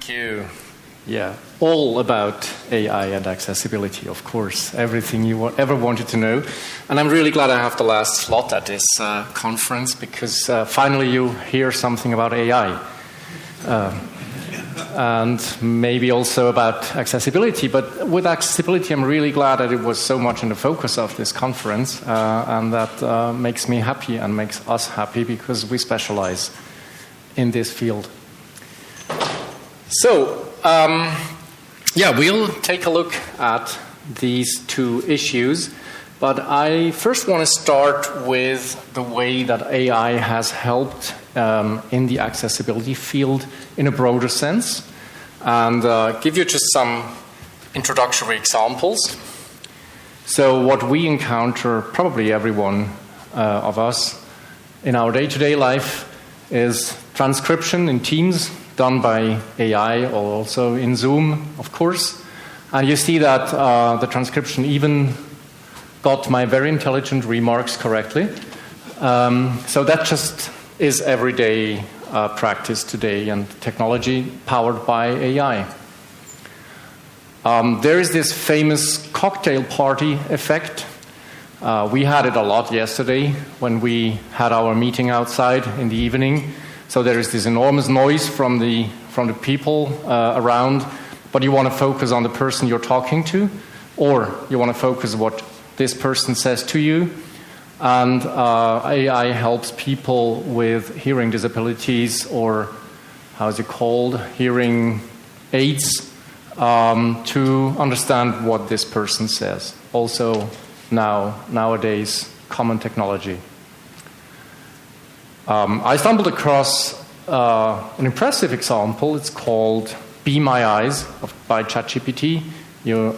Thank you. Yeah, all about AI and accessibility, of course. Everything you ever wanted to know. And I'm really glad I have the last slot at this conference because finally you hear something about AI. And maybe also about accessibility. But with accessibility, I'm really glad that it was so much in the focus of this conference. And that makes me happy and makes us happy because we specialize in this field. So, we'll take a look at these two issues. But I first want to start with the way that AI has helped in the accessibility field in a broader sense, and give you just some introductory examples. So what we encounter, probably everyone of us, in our day-to-day life is transcription in Teams done by AI, or also in Zoom, of course. And you see that the transcription even got my very intelligent remarks correctly. So that just is everyday practice today, and technology powered by AI. There is this famous cocktail party effect. We had it a lot yesterday when we had our meeting outside in the evening. So there is this enormous noise from the people around, but you want to focus on the person you're talking to, or you want to focus on what this person says to you. And AI helps people with hearing disabilities, or how's it called, hearing aids, to understand what this person says. Also nowadays, common technology. I stumbled across an impressive example. It's called Be My Eyes by ChatGPT. You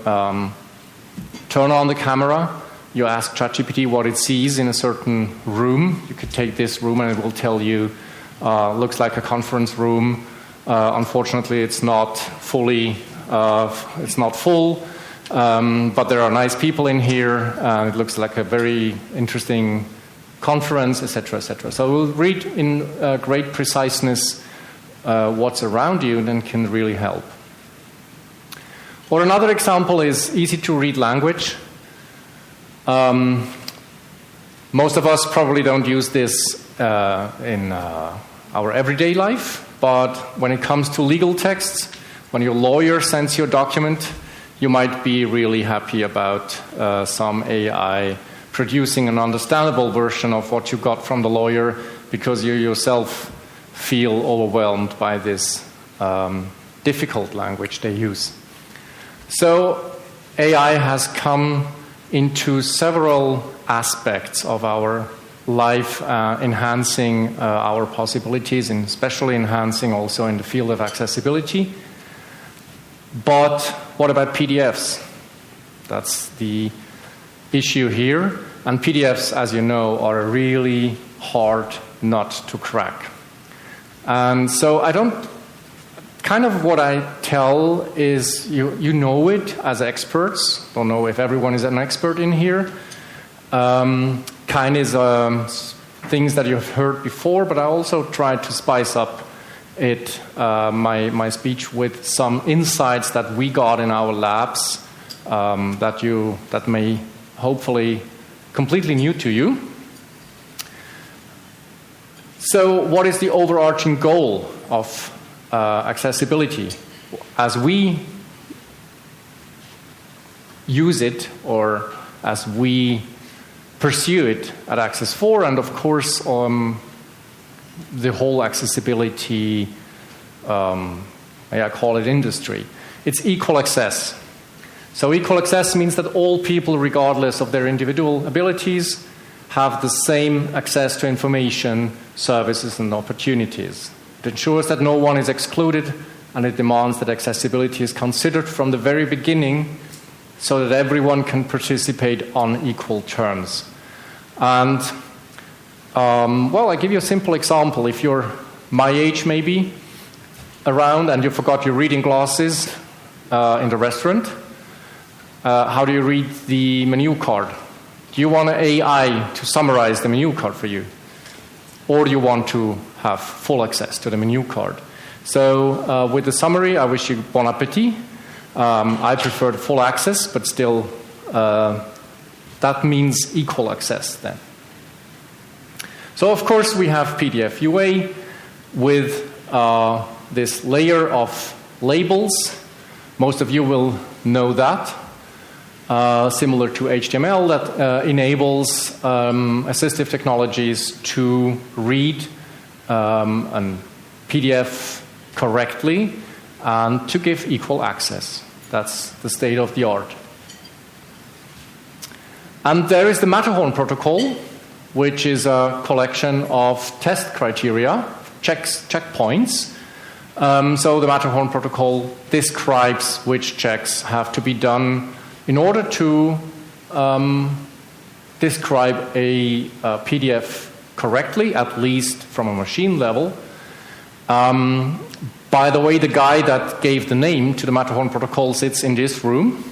turn on the camera, you ask ChatGPT what it sees in a certain room. You could take this room and it will tell you, looks like a conference room. Unfortunately, it's not fully, it's not full, but there are nice people in here. It looks like a very interesting conference, etc., etc. So we'll read in great preciseness what's around you, and then can really help. Or another example is easy-to-read language. Most of us probably don't use this in our everyday life, but when it comes to legal texts, when your lawyer sends you a document, you might be really happy about some AI producing an understandable version of what you got from the lawyer, because you yourself feel overwhelmed by this difficult language they use. So AI has come into several aspects of our life, enhancing our possibilities, and especially enhancing also in the field of accessibility. But what about PDFs? That's the issue here. And PDFs, as you know, are a really hard nut to crack. And so what I tell is you know it as experts. Don't know if everyone is an expert in here. Kind is things that you've heard before, but I also try to spice up my speech with some insights that we got in our labs that may hopefully completely new to you. So what is the overarching goal of accessibility? As we use it, or as we pursue it at Access 4, and of course the whole accessibility, I call it industry, it's equal access. So equal access means that all people, regardless of their individual abilities, have the same access to information, services, and opportunities. It ensures that no one is excluded, and it demands that accessibility is considered from the very beginning so that everyone can participate on equal terms. And, I give you a simple example. If you're my age, maybe, around, and you forgot your reading glasses in the restaurant, how do you read the menu card? Do you want an AI to summarize the menu card for you? Or do you want to have full access to the menu card? So with the summary, I wish you bon appetit. I preferred full access, but still that means equal access then. So of course we have PDF UA with this layer of labels. Most of you will know that. Similar to HTML, that enables assistive technologies to read a PDF correctly and to give equal access. That's the state of the art. And there is the Matterhorn protocol, which is a collection of test criteria, checkpoints. So the Matterhorn protocol describes which checks have to be done in order to describe a PDF correctly, at least from a machine level. By the way, the guy that gave the name to the Matterhorn protocol sits in this room.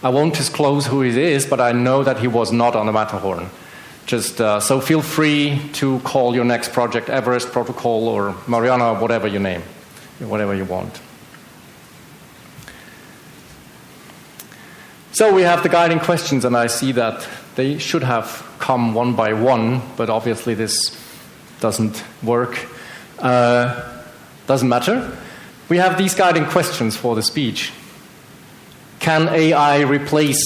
I won't disclose who he is, but I know that he was not on the Matterhorn. Just so feel free to call your next project Everest Protocol or Mariana, whatever you name, whatever you want. So we have the guiding questions, and I see that they should have come one by one, but obviously this doesn't work. Doesn't matter. We have these guiding questions for the speech. Can AI replace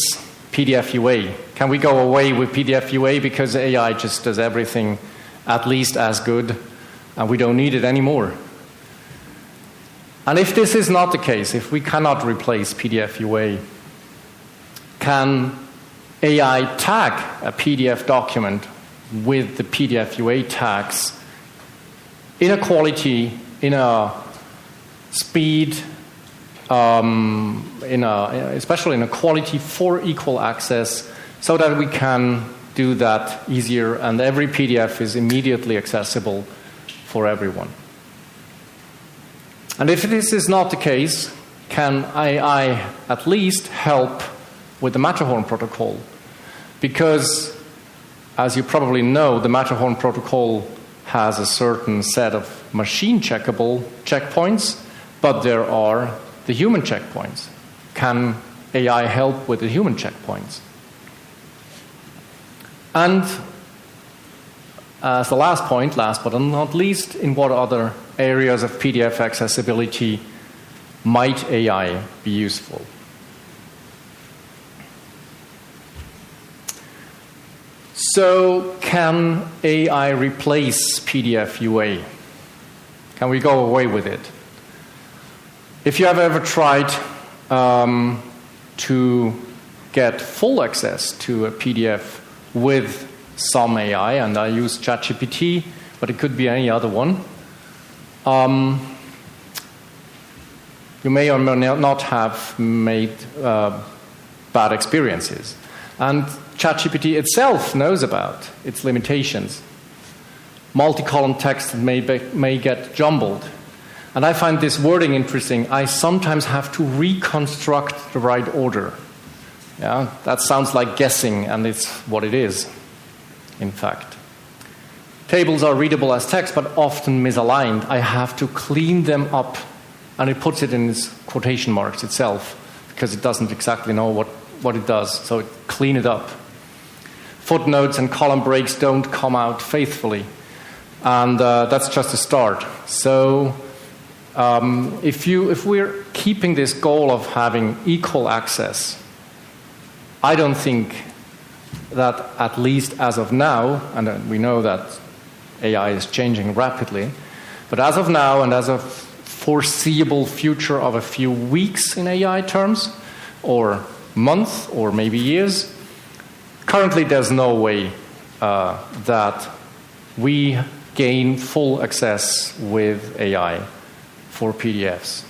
PDF UA? Can we go away with PDF UA because AI just does everything at least as good and we don't need it anymore? And if this is not the case, if we cannot replace PDF UA, can AI tag a PDF document with the PDF UA tags in a quality, in a speed, especially in a quality for equal access, so that we can do that easier and every PDF is immediately accessible for everyone? And if this is not the case, can AI at least help with the Matterhorn protocol? Because, as you probably know, the Matterhorn protocol has a certain set of machine checkable checkpoints, but there are the human checkpoints. Can AI help with the human checkpoints? And as the last point, last but not least, in what other areas of PDF accessibility might AI be useful? So, can AI replace PDF UA? Can we go away with it? If you have ever tried to get full access to a PDF with some AI, and I use ChatGPT, but it could be any other one, you may or may not have made bad experiences. And ChatGPT itself knows about its limitations. Multi-column text may get jumbled. And I find this wording interesting. I sometimes have to reconstruct the right order. Yeah, that sounds like guessing, and it's what it is, in fact. Tables are readable as text, but often misaligned. I have to clean them up, and it puts it in its quotation marks itself, because it doesn't exactly know what it does, so it clean it up. Footnotes and column breaks don't come out faithfully, and that's just a start. So if we're keeping this goal of having equal access, I don't think that, at least as of now, and we know that AI is changing rapidly, but as of now and as a foreseeable future of a few weeks in AI terms, or months, or maybe years, currently there's no way that we gain full access with AI for PDFs.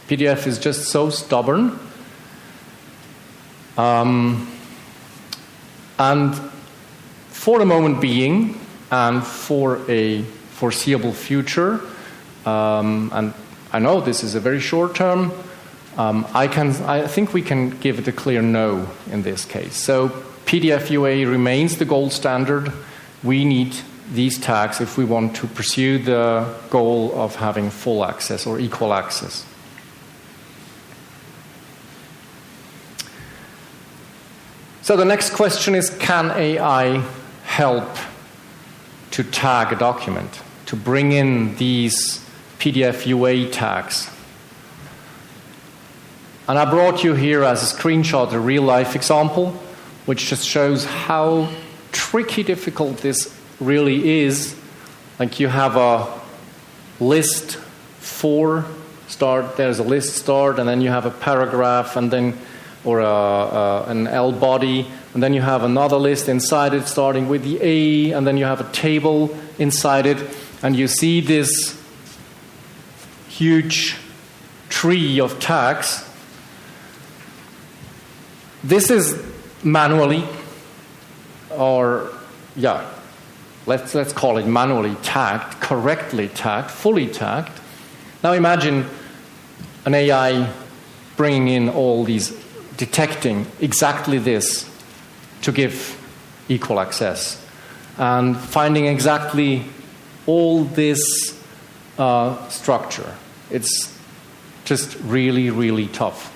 PDF is just so stubborn. And for the moment being, and for a foreseeable future, and I know this is a very short term, I think we can give it a clear no in this case. So PDF UA remains the gold standard. We need these tags if we want to pursue the goal of having full access or equal access. So the next question is, can AI help to tag a document, to bring in these PDF UA tags? And I brought you here as a screenshot a real-life example, which just shows how tricky, difficult this really is. Like you have a list for start, there's a list start, and then you have a paragraph, and then or an L body, and then you have another list inside it starting with the A, and then you have a table inside it, and you see this huge tree of tags. This is manually, or yeah, let's call it manually tagged, correctly tagged, fully tagged. Now imagine an AI bringing in all these, detecting exactly this to give equal access, and finding exactly all this structure. It's just really, really tough.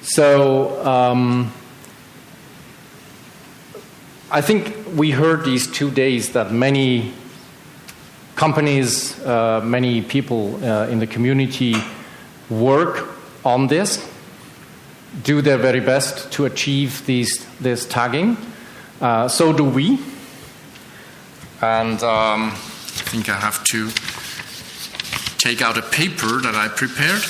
So I think we heard these 2 days that many companies, many people in the community work on this, do their very best to achieve this tagging. So do we. And I think I have to take out a paper that I prepared.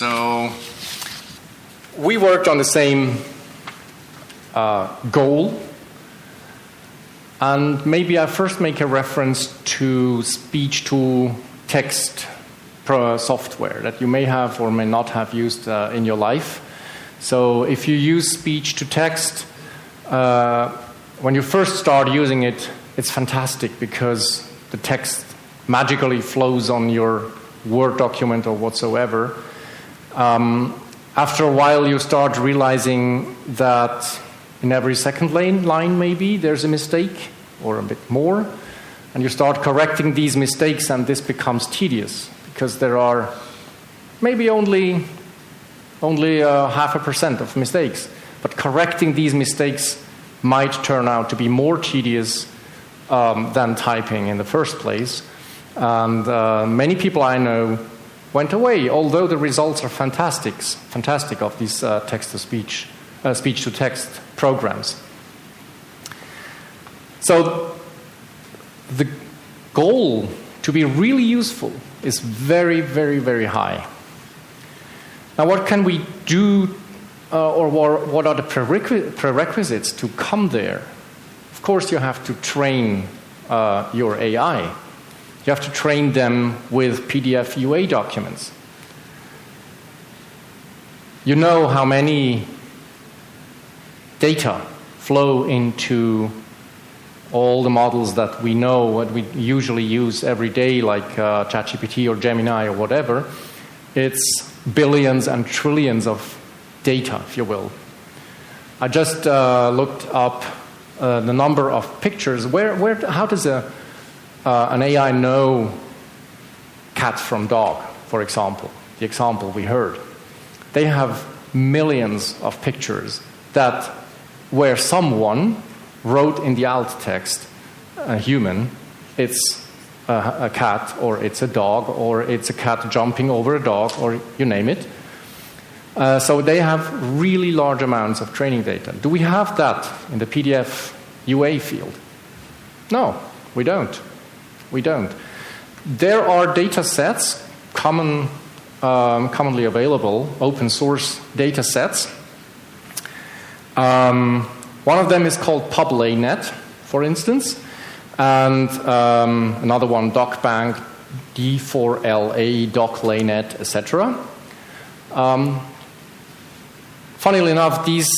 So we worked on the same goal. And maybe I first make a reference to speech-to-text software that you may have or may not have used in your life. So if you use speech-to-text, when you first start using it, it's fantastic because the text magically flows on your Word document or whatsoever. After a while, you start realizing that in every second line, maybe, there's a mistake, or a bit more. And you start correcting these mistakes, and this becomes tedious, because there are maybe only 0.5% of mistakes. But correcting these mistakes might turn out to be more tedious than typing in the first place. And many people I know went away, although the results are fantastic of these text-to-speech, speech-to-text programs. So the goal to be really useful is very, very, very high. Now, what can we do, or what are the prerequisites to come there? Of course, you have to train your AI. You have to train them with PDF UA documents. You know how many data flow into all the models that we know, what we usually use every day, like ChatGPT or Gemini or whatever. It's billions and trillions of data, if you will. I just looked up the number of pictures. How does an AI know cat from dog, for example? The example we heard. They have millions of pictures where someone wrote in the alt text, a human, it's a cat, or it's a dog, or it's a cat jumping over a dog, or you name it. So they have really large amounts of training data. Do we have that in the PDF UA field? No, we don't. We don't. There are data sets, commonly available, open source data sets. One of them is called PubLayNet, for instance, and another one, DocBank, D4LA, DocLayNet, etc. Funnily enough, these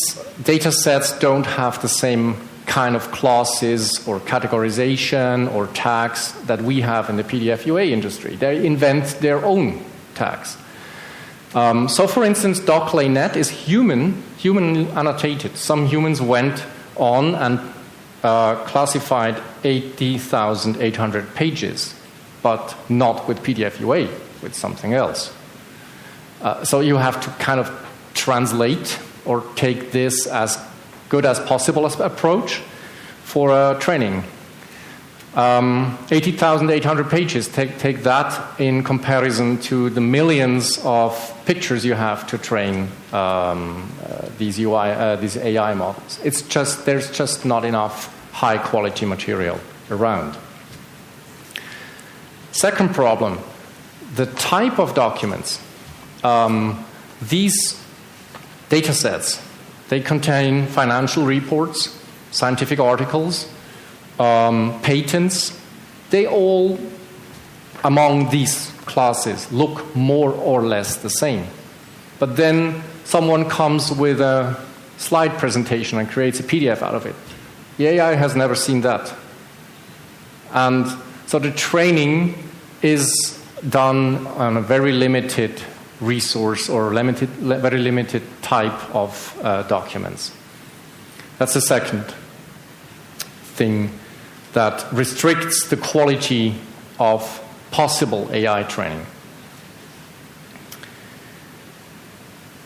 data sets don't have the same kind of classes or categorization or tags that we have in the PDF UA industry. They invent their own tags. So, for instance, DocLayNet is human annotated. Some humans went on and classified 80,800 pages, but not with PDF UA, with something else. So you have to kind of translate or take this as good as possible as approach for training. 80,800 pages, take that in comparison to the millions of pictures you have to train these AI models. There's just not enough high quality material around. Second problem, the type of documents. These data sets, they contain financial reports, scientific articles, patents. They all, among these classes, look more or less the same. But then someone comes with a slide presentation and creates a PDF out of it. The AI has never seen that. And so the training is done on a very limited resource or very limited type of documents. That's the second thing that restricts the quality of possible AI training.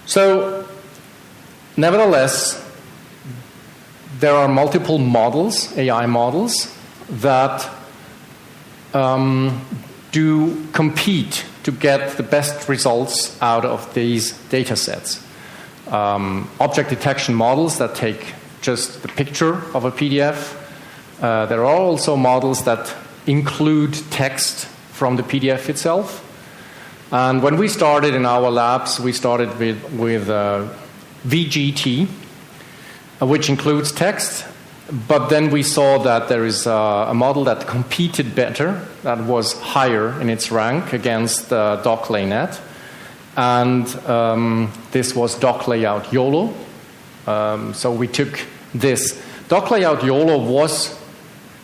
So, nevertheless, there are multiple models, AI models, that do compete to get the best results out of these data sets. Object detection models that take just the picture of a PDF. There are also models that include text from the PDF itself. And when we started in our labs, we started with VGT, which includes text. But then we saw that there is a model that competed better, that was higher in its rank against DocLayNet. And this was DocLayout YOLO. So we took this. DocLayout YOLO was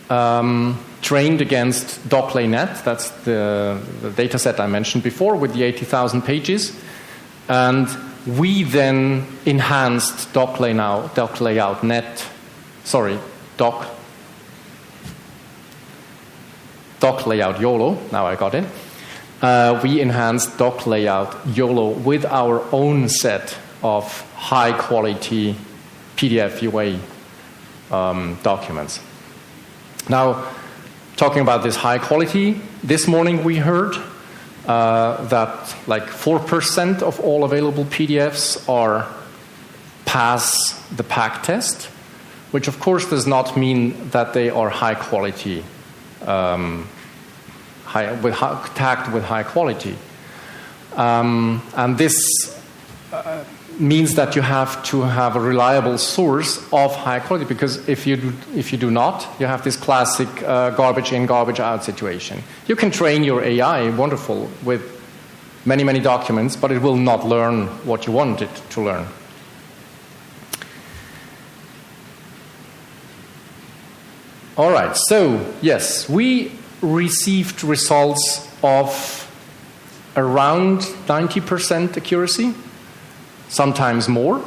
trained against DocLayNet. That's the data set I mentioned before with the 80,000 pages. And we then enhanced DocLayout YOLO. Now I got it. We enhanced DocLayout YOLO with our own set of high-quality PDF UA documents. Now, talking about this high quality, this morning we heard that like 4% of all available PDFs are pass the PAC test, which of course does not mean that they are high quality, tagged with high quality. And this means that you have to have a reliable source of high quality, because if you do not, you have this classic garbage in, garbage out situation. You can train your AI, wonderful, with many, many documents, but it will not learn what you want it to learn. All right, so yes, we received results of around 90% accuracy. Sometimes more,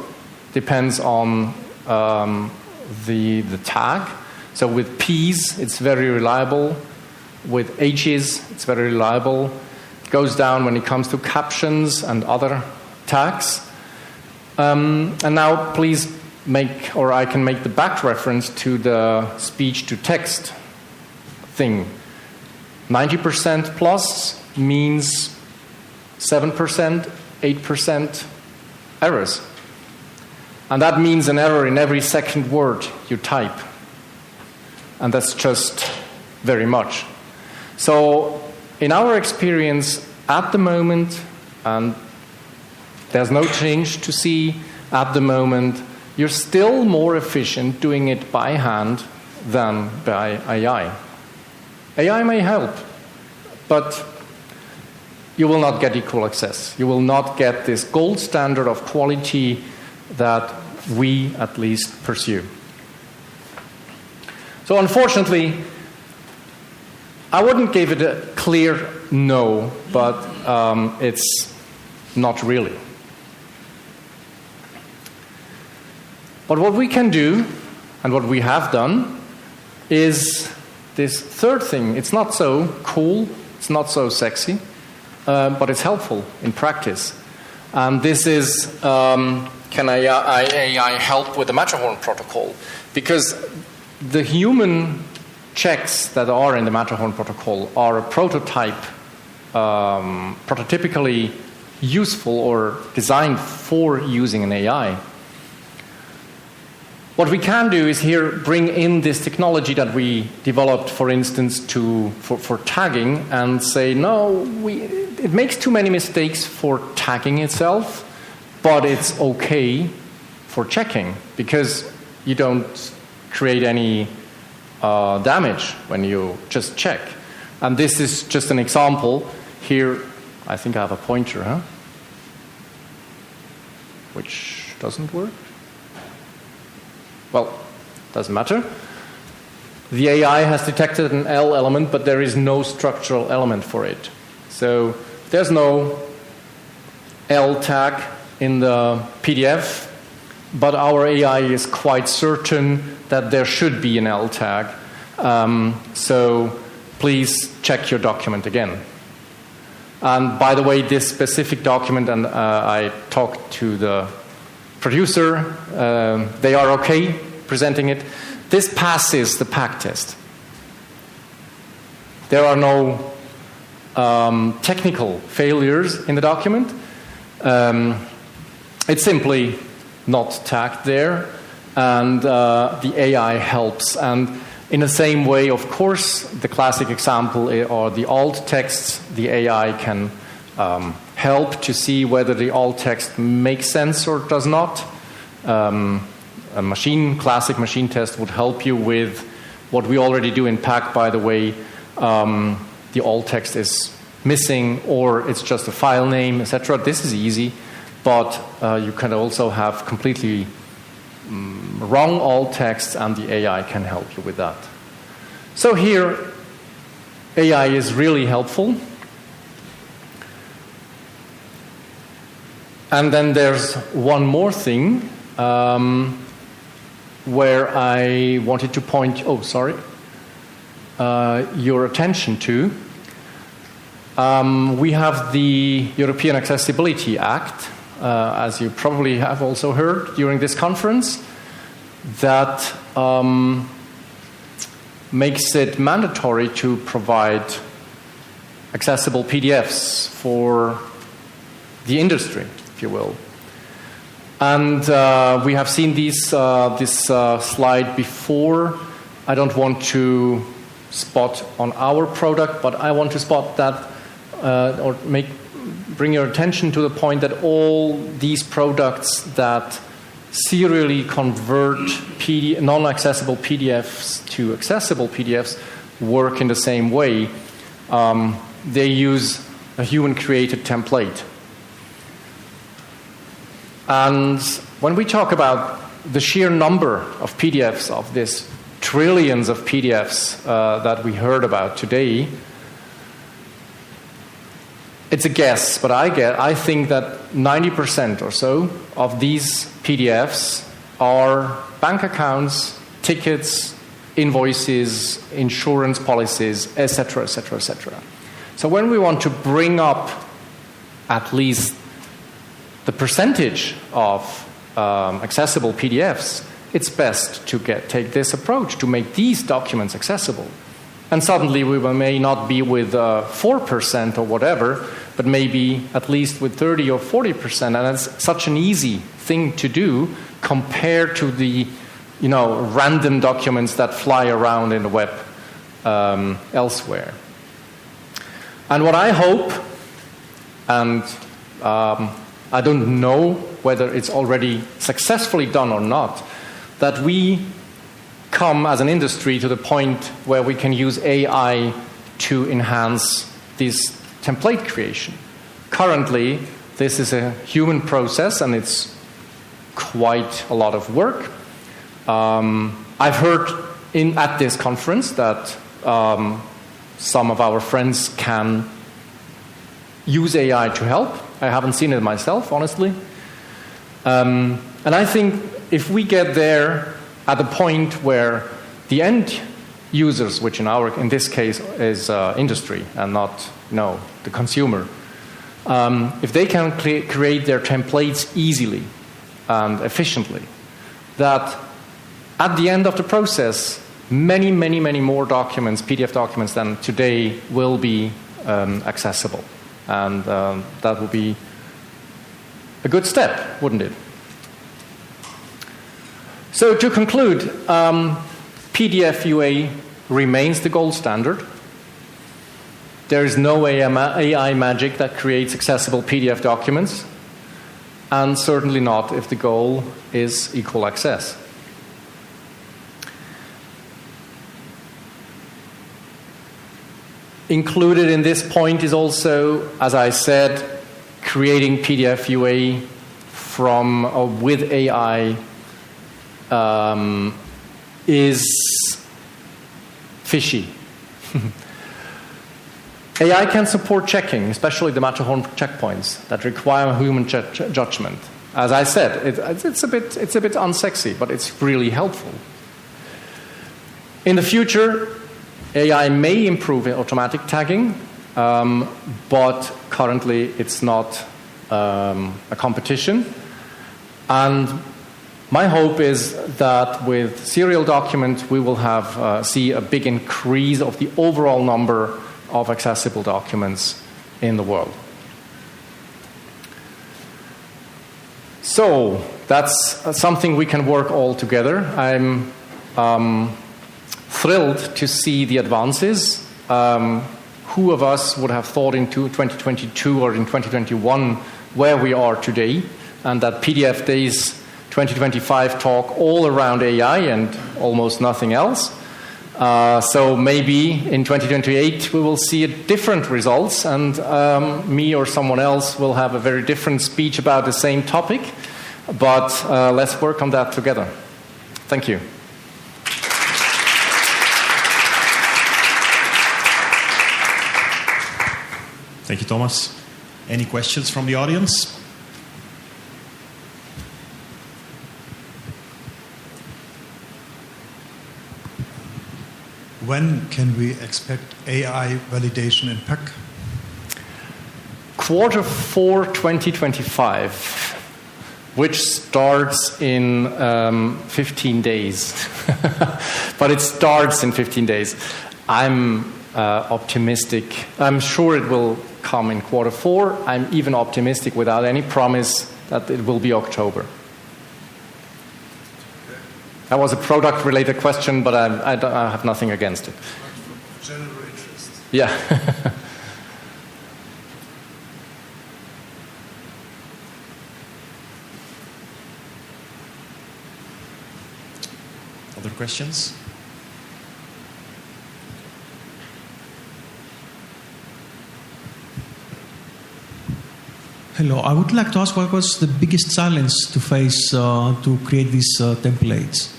depends on the tag. So with P's, it's very reliable. With H's, it's very reliable. It goes down when it comes to captions and other tags. And now please I can make the back reference to the speech-to-text thing. 90% plus means 7%, 8%, errors. And that means an error in every second word you type. And that's just very much. So in our experience at the moment, and there's no change to see at the moment, you're still more efficient doing it by hand than by AI. AI may help, but you will not get equal access. You will not get this gold standard of quality that we at least pursue. So unfortunately, I wouldn't give it a clear no, but it's Not really. But what we can do, and what we have done, is this third thing. It's not so cool, it's not so sexy, but it's helpful in practice. And this is, can AI help with the Matterhorn protocol? Because the human checks that are in the Matterhorn protocol are a prototypically useful or designed for using an AI. What we can do is here bring in this technology that we developed, for instance, for tagging, and say, no, it makes too many mistakes for tagging itself, but it's okay for checking, because you don't create any damage when you just check. And this is just an example. Here, I think I have a pointer, which doesn't work. Well, doesn't matter. The AI has detected an L element, but there is no structural element for it. So there's no L tag in the PDF, but our AI is quite certain that there should be an L tag. So please check your document again. And by the way, this specific document, and I talked to the producer, they are okay presenting it. This passes the PAC test. There are no technical failures in the document. It's simply not tagged there, and the AI helps. And in the same way, of course, the classic example are the alt texts. The AI can help to see whether the alt text makes sense or does not. A classic machine test would help you with what we already do in PAC, by the way. The alt text is missing, or it's just a file name, etc. This is easy, but you can also have completely wrong alt text, and the AI can help you with that. So here, AI is really helpful. And then there's one more thing where I wanted to point your attention to. We have the European Accessibility Act, as you probably have also heard during this conference, that makes it mandatory to provide accessible PDFs for the industry, if you will. And we have seen this slide before. I don't want to spot on our product, but I want to spot that bring your attention to the point that all these products that serially convert non-accessible PDFs to accessible PDFs work in the same way. They use a human-created template. And when we talk about the sheer number of PDFs, of this trillions of PDFs that we heard about today, it's a guess, but I think that 90% or so of these PDFs are bank accounts, tickets, invoices, insurance policies, etc., etc., etc. So when we want to bring up at least the percentage of accessible PDFs, it's best to take this approach, to make these documents accessible. And suddenly we may not be with 4% or whatever, but maybe at least with 30 or 40%. And that's such an easy thing to do compared to the random documents that fly around in the web elsewhere. And what I hope, and I don't know whether it's already successfully done or not, that we come as an industry to the point where we can use AI to enhance this template creation. Currently, this is a human process, and it's quite a lot of work. I've heard at this conference that some of our friends can use AI to help. I haven't seen it myself, honestly. And I think if we get there at the point where the end users, which in this case is industry and not the consumer, if they can create their templates easily and efficiently, that at the end of the process, many, many, many more documents, PDF documents than today, will be accessible. And that would be a good step, wouldn't it? So to conclude, PDF UA remains the gold standard. There is no AI magic that creates accessible PDF documents, and certainly not if the goal is equal access. Included in this point is also, as I said, creating PDF UA from or with AI is fishy. AI can support checking, especially the Matterhorn checkpoints that require human judgment. As I said, it's a bit unsexy, but it's really helpful. In the future, AI may improve automatic tagging, but currently it's not a competition. And my hope is that with serial document, we will see a big increase of the overall number of accessible documents in the world. So that's something we can work all together. I'm thrilled to see the advances. Who of us would have thought in 2022 or in 2021 where we are today, and that PDF Days 2025 talk all around AI and almost nothing else. So maybe in 2028 we will see different results, and me or someone else will have a very different speech about the same topic. But let's work on that together. Thank you. Thank you, Thomas. Any questions from the audience? When can we expect AI validation in PAC? Q4 2025, which starts in 15 days. But it starts in 15 days. I'm optimistic. I'm sure it will come in Q4. I'm even optimistic without any promise that it will be October. That was a product-related question, but I have nothing against it. General interest. Yeah. Other questions? Hello, I would like to ask what was the biggest challenge to face to create these templates?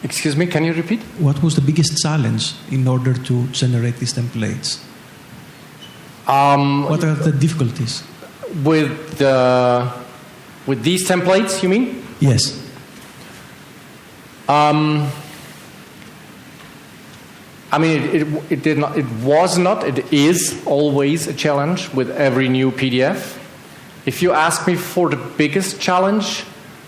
Excuse me, can you repeat? What was the biggest challenge in order to generate these templates? What are the difficulties? With these templates, you mean? Yes. I mean, it is always a challenge with every new PDF. If you ask me for the biggest challenge,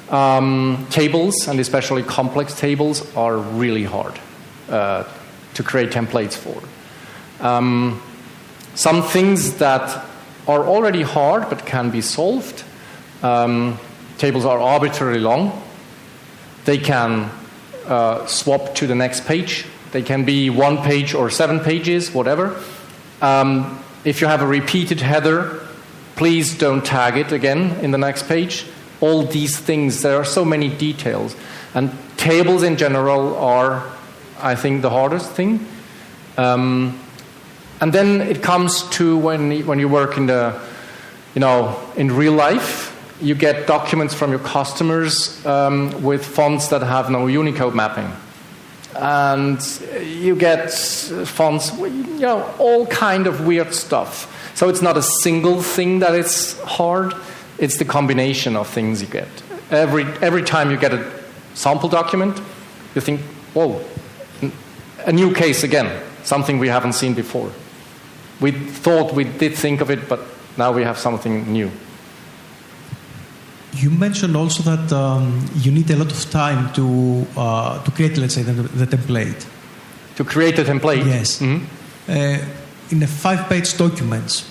tables, and especially complex tables, are really hard to create templates for. Some things that are already hard but can be solved. Tables are arbitrarily long. They can swap to the next page. They can be 1 page or 7 pages, whatever. If you have a repeated header, please don't tag it again in the next page. All these things, there are so many details. And tables in general are, I think, the hardest thing. And then it comes to when you work in in real life, you get documents from your customers with fonts that have no Unicode mapping. and you get fonts, all kind of weird stuff. So it's not a single thing that is hard, it's the combination of things you get. Every time you get a sample document, you think, whoa, a new case again, something we haven't seen before. We thought we did think of it, but now we have something new. You mentioned also that you need a lot of time to create, let's say, the template. To create a template? Yes. Mm-hmm. In a 5-page document,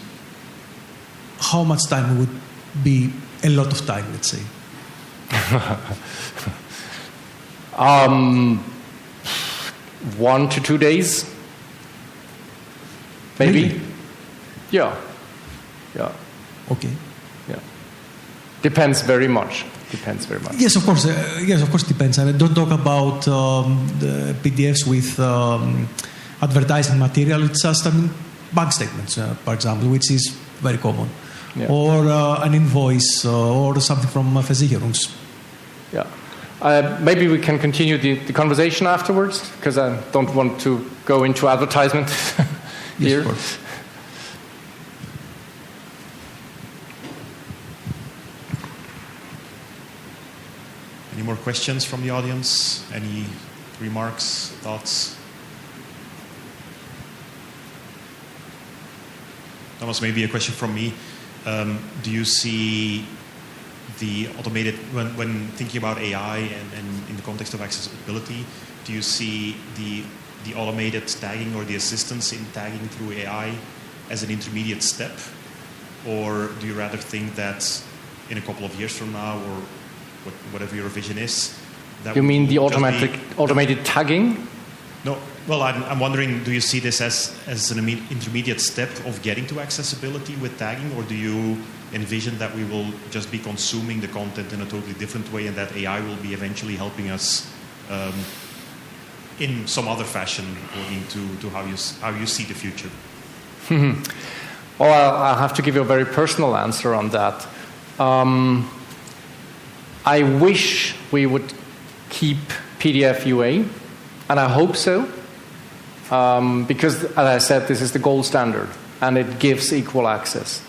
how much time would be a lot of time, let's say? 1 to 2 days, maybe. Really? Yeah. Okay. Yeah. Depends very much. Yes, of course. It depends. And I don't talk about the PDFs with advertising material. It's just bank statements, for example, which is very common, or an invoice or something from Versicherungs. Yeah. Maybe we can continue the conversation afterwards, because I don't want to go into advertisement here. Yes, of course. Any more questions from the audience? Any remarks, thoughts? Thomas, maybe a question from me. Do you see the automated, when thinking about AI and in the context of accessibility, do you see the automated tagging or the assistance in tagging through AI as an intermediate step? Or do you rather think that in a couple of years from now, or whatever your vision is, that you mean the automated tagging? No. Well, I'm wondering, do you see this as an intermediate step of getting to accessibility with tagging, or do you envision that we will just be consuming the content in a totally different way, and that AI will be eventually helping us in some other fashion, according to how you see the future? Well, I'll have to give you a very personal answer on that. I wish we would keep PDF UA, and I hope so, because, as I said, this is the gold standard, and it gives equal access.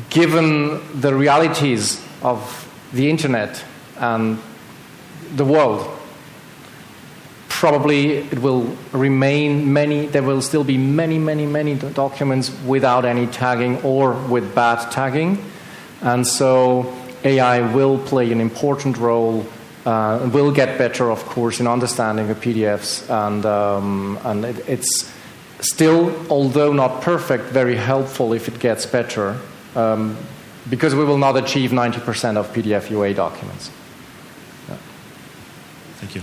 Given the realities of the internet and the world, probably it will remain there will still be many documents without any tagging or with bad tagging, and so AI will play an important role, will get better, of course, in understanding the PDFs, and it's still, although not perfect, very helpful if it gets better, because we will not achieve 90% of PDF UA documents. Yeah. Thank you.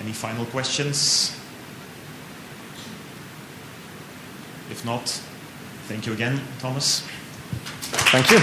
Any final questions? If not, thank you again, Thomas. Thank you.